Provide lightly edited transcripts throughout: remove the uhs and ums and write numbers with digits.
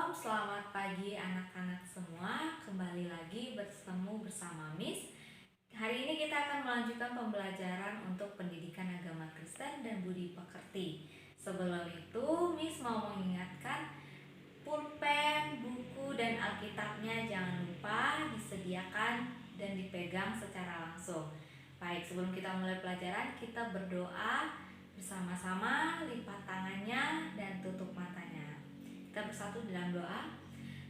Shalom, selamat pagi anak-anak semua. Kembali lagi bertemu bersama Miss. Hari ini kita akan melanjutkan pembelajaran untuk pendidikan agama Kristen dan budi pekerti. Sebelum itu, Miss mau mengingatkan pulpen, buku, dan Alkitabnya jangan lupa disediakan dan dipegang secara langsung. Baik, sebelum kita mulai pelajaran, kita berdoa bersama-sama, lipat tangannya dan tutup matanya. Kita bersatu dalam doa.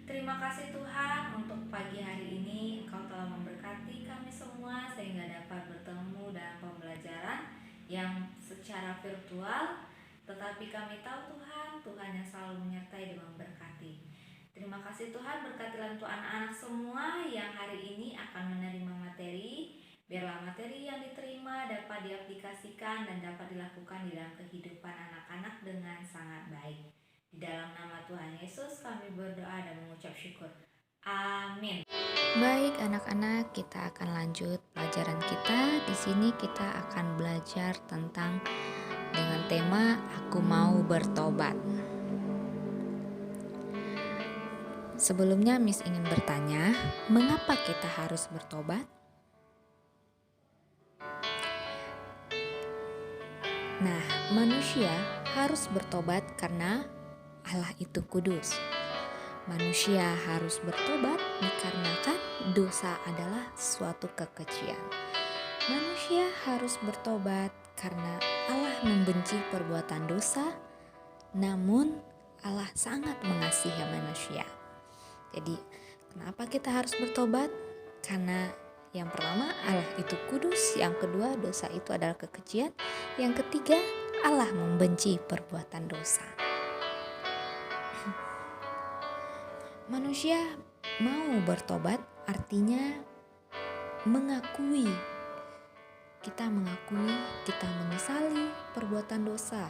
Terima kasih Tuhan untuk pagi hari ini Engkau telah memberkati kami semua sehingga dapat bertemu dalam pembelajaran yang secara virtual. Tetapi kami tahu Tuhan yang selalu menyertai dan memberkati. Terima kasih Tuhan, berkatilah untuk anak-anak semua yang hari ini akan menerima materi. Biarlah materi yang diterima dapat diaplikasikan dan dapat dilakukan di dalam kehidupan anak-anak dengan sangat baik. Di dalam nama Tuhan Yesus kami berdoa dan mengucap syukur. Amin. Baik anak-anak, kita akan lanjut pelajaran kita. Di sini kita akan belajar tentang dengan tema Aku Mau Bertobat. Sebelumnya Miss ingin bertanya, mengapa kita harus bertobat? Nah, manusia harus bertobat karena Allah itu kudus. Manusia harus bertobat dikarenakan dosa adalah suatu kekejian. Manusia harus bertobat karena Allah membenci perbuatan dosa, namun Allah sangat mengasihi manusia. Jadi, kenapa kita harus bertobat? Karena yang pertama, Allah itu kudus. Yang kedua, dosa itu adalah kekejian. Yang ketiga, Allah membenci perbuatan dosa. Manusia mau bertobat artinya mengakui, kita menyesali perbuatan dosa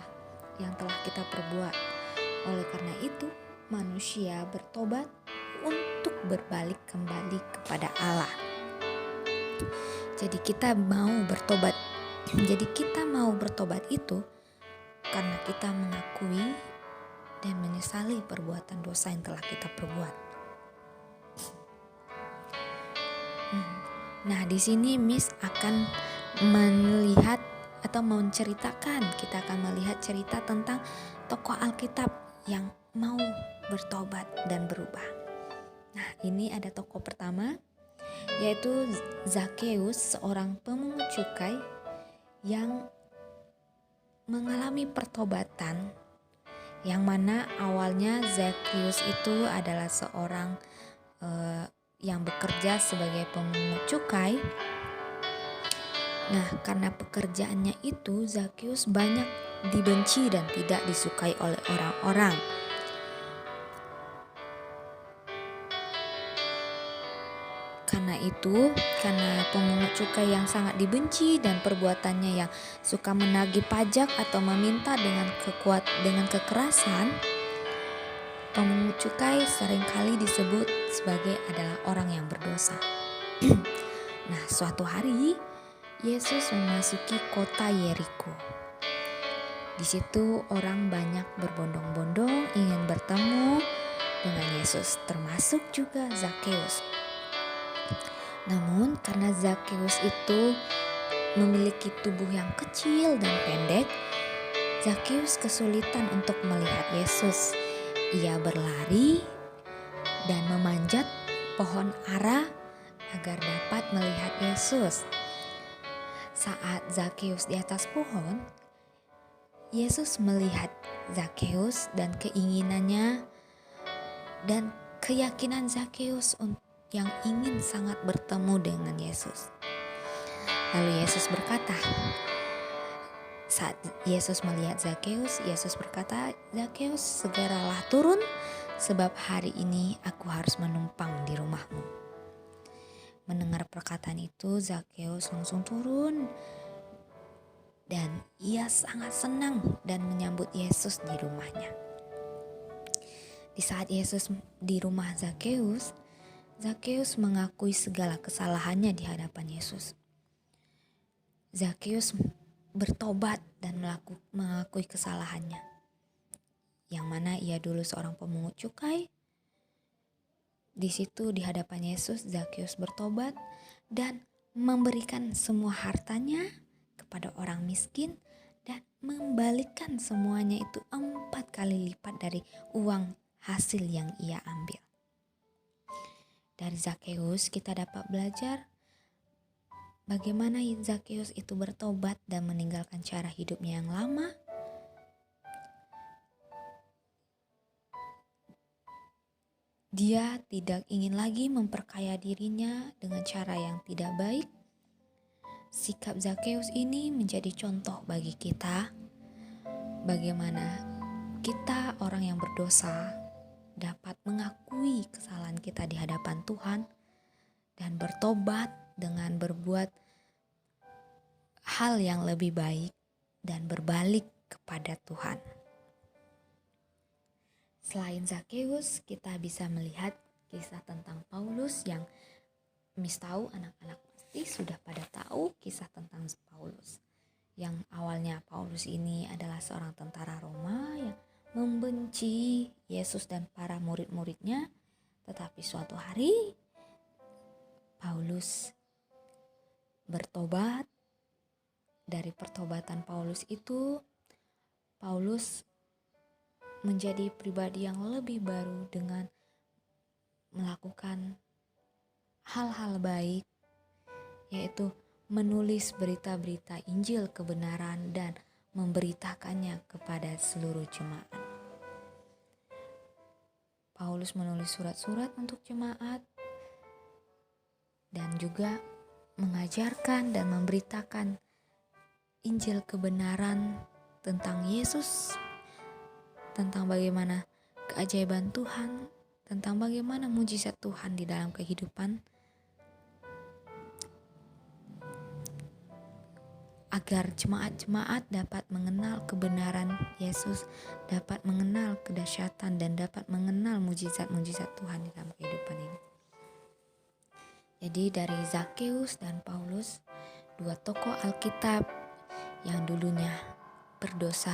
yang telah kita perbuat. Oleh karena itu, manusia bertobat untuk berbalik kembali kepada Allah. Jadi kita mau bertobat. Jadi kita mau bertobat itu karena kita mengakui dan menyesali perbuatan dosa yang telah kita perbuat. Nah, di sini Miss akan melihat atau menceritakan, kita akan melihat cerita tentang tokoh Alkitab yang mau bertobat dan berubah. Nah, ini ada tokoh pertama, yaitu Zakheus, seorang pemungut cukai yang mengalami pertobatan, yang mana awalnya Zakheus itu adalah seorang yang bekerja sebagai pemungut cukai. Nah, karena pekerjaannya itu, Zakheus banyak dibenci dan tidak disukai oleh orang-orang. Karena pemungut cukai yang sangat dibenci dan perbuatannya yang suka menagih pajak atau meminta dengan kekerasan, pemungut cukai seringkali disebut sebagai adalah orang yang berdosa. Nah, suatu hari Yesus memasuki kota Yeriko. Di situ orang banyak berbondong-bondong ingin bertemu dengan Yesus, termasuk juga Zakheus. Namun karena Zakheus itu memiliki tubuh yang kecil dan pendek, Zakheus kesulitan untuk melihat Yesus. Ia berlari dan memanjat pohon ara agar dapat melihat Yesus. Saat Zakheus di atas pohon, Yesus melihat Zakheus dan keinginannya dan keyakinan Zakheus yang ingin sangat bertemu dengan Yesus. Lalu Yesus berkata, saat Yesus melihat Zakheus, Yesus berkata, "Zakheus, segeralah turun, sebab hari ini aku harus menumpang di rumahmu." Mendengar perkataan itu, Zakheus langsung turun dan ia sangat senang dan menyambut Yesus di rumahnya. Di saat Yesus di rumah Zakheus, Zakheus mengakui segala kesalahannya di hadapan Yesus. Zakheus bertobat dan mengakui kesalahannya, yang mana ia dulu seorang pemungut cukai, Di situ di hadapan Yesus, Zakeus bertobat dan memberikan semua hartanya kepada orang miskin dan membalikkan semuanya itu 4 kali lipat dari uang hasil yang ia ambil. Dari Zakeus kita dapat belajar bagaimana Zakeus itu bertobat dan meninggalkan cara hidupnya yang lama. Dia tidak ingin lagi memperkaya dirinya dengan cara yang tidak baik. Sikap Zakeus ini menjadi contoh bagi kita bagaimana kita orang yang berdosa dapat mengakui kesalahan kita di hadapan Tuhan dan bertobat dengan berbuat hal yang lebih baik dan berbalik kepada Tuhan. Selain Zakeus, kita bisa melihat kisah tentang Paulus yang tahu, anak-anak pasti sudah pada tahu kisah tentang Paulus. Yang awalnya Paulus ini adalah seorang tentara Roma yang membenci Yesus dan para murid-muridnya. Tetapi suatu hari Paulus bertobat. Dari pertobatan Paulus itu, Paulus menjadi pribadi yang lebih baru dengan melakukan hal-hal baik, yaitu menulis berita-berita Injil kebenaran dan memberitakannya kepada seluruh jemaat. Paulus menulis surat-surat untuk jemaat dan juga mengajarkan dan memberitakan Injil kebenaran tentang Yesus, tentang bagaimana keajaiban Tuhan, tentang bagaimana mujizat Tuhan di dalam kehidupan, agar jemaat-jemaat dapat mengenal kebenaran Yesus, dapat mengenal kedahsyatan dan dapat mengenal mujizat-mujizat Tuhan di dalam kehidupan ini. Jadi dari Zakeus dan Paulus, dua tokoh Alkitab yang dulunya berdosa,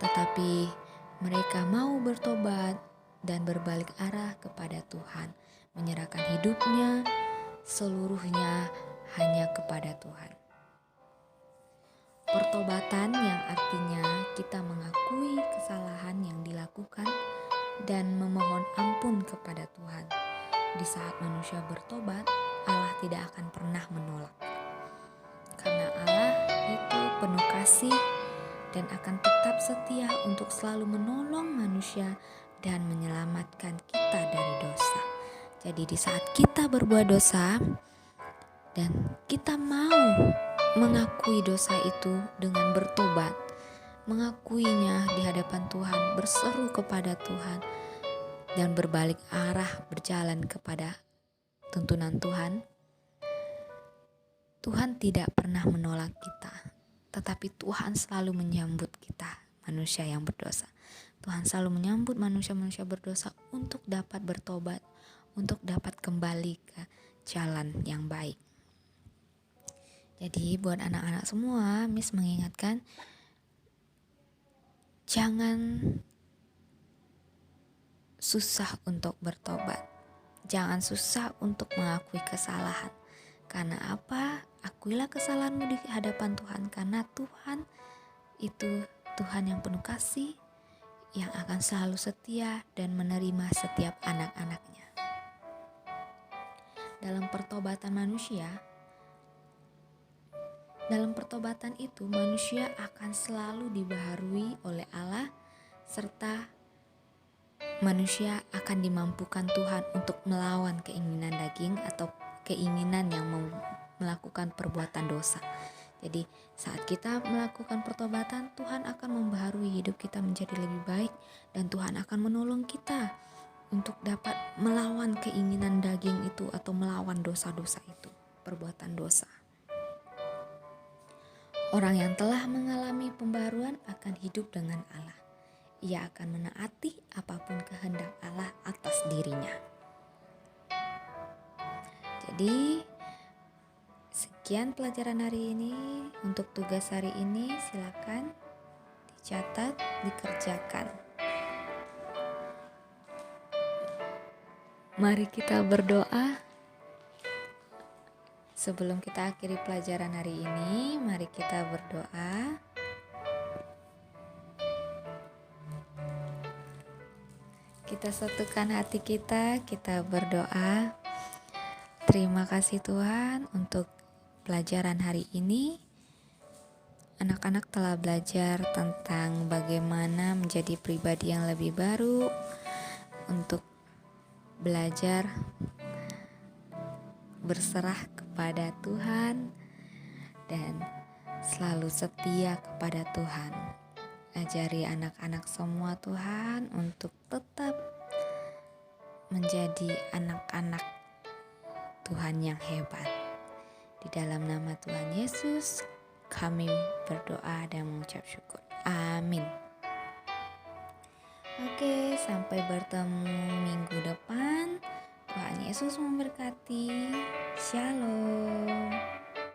tetapi mereka mau bertobat dan berbalik arah kepada Tuhan, menyerahkan hidupnya seluruhnya hanya kepada Tuhan. Pertobatan yang artinya kita mengakui kesalahan yang dilakukan dan memohon ampun kepada Tuhan. Di saat manusia bertobat, Allah tidak akan pernah menolak. Karena Allah itu penuh kasih dan akan tetap setia untuk selalu menolong manusia dan menyelamatkan kita dari dosa. Jadi di saat kita berbuat dosa dan kita mau mengakui dosa itu dengan bertobat, mengakuinya di hadapan Tuhan, berseru kepada Tuhan dan berbalik arah berjalan kepada tuntunan Tuhan, Tuhan tidak pernah menolak kita, tetapi Tuhan selalu menyambut kita, manusia yang berdosa. Tuhan selalu menyambut manusia-manusia berdosa untuk dapat bertobat, untuk dapat kembali ke jalan yang baik. Jadi buat anak-anak semua, Miss mengingatkan, jangan susah untuk bertobat. Jangan susah untuk mengakui kesalahan. Karena apa? Akuilah kesalahanmu di hadapan Tuhan, karena Tuhan itu Tuhan yang penuh kasih, yang akan selalu setia dan menerima setiap anak-anaknya. Dalam pertobatan manusia, dalam pertobatan itu manusia akan selalu dibaharui oleh Allah, serta manusia akan dimampukan Tuhan untuk melawan keinginan daging atau keinginan yang melakukan perbuatan dosa. Jadi saat kita melakukan pertobatan, Tuhan akan membaharui hidup kita menjadi lebih baik dan Tuhan akan menolong kita untuk dapat melawan keinginan daging itu atau melawan dosa-dosa itu, perbuatan dosa. Orang yang telah mengalami pembaruan akan hidup dengan Allah. Ia akan menaati apapun kehendak Allah atas dirinya. Jadi, sekian pelajaran hari ini. Untuk tugas hari ini silakan dicatat, dikerjakan. Mari kita berdoa. Sebelum kita akhiri pelajaran hari ini, mari kita berdoa. Kita satukan hati kita berdoa. Terima kasih Tuhan untuk pelajaran hari ini. Anak-anak telah belajar tentang bagaimana menjadi pribadi yang lebih baru, untuk belajar berserah kepada Tuhan dan selalu setia kepada Tuhan. Ajari anak-anak semua Tuhan untuk tetap menjadi anak-anak Tuhan yang hebat. Di dalam nama Tuhan Yesus kami berdoa dan mengucap syukur. Amin. Oke, sampai bertemu minggu depan. Tuhan Yesus memberkati. Shalom.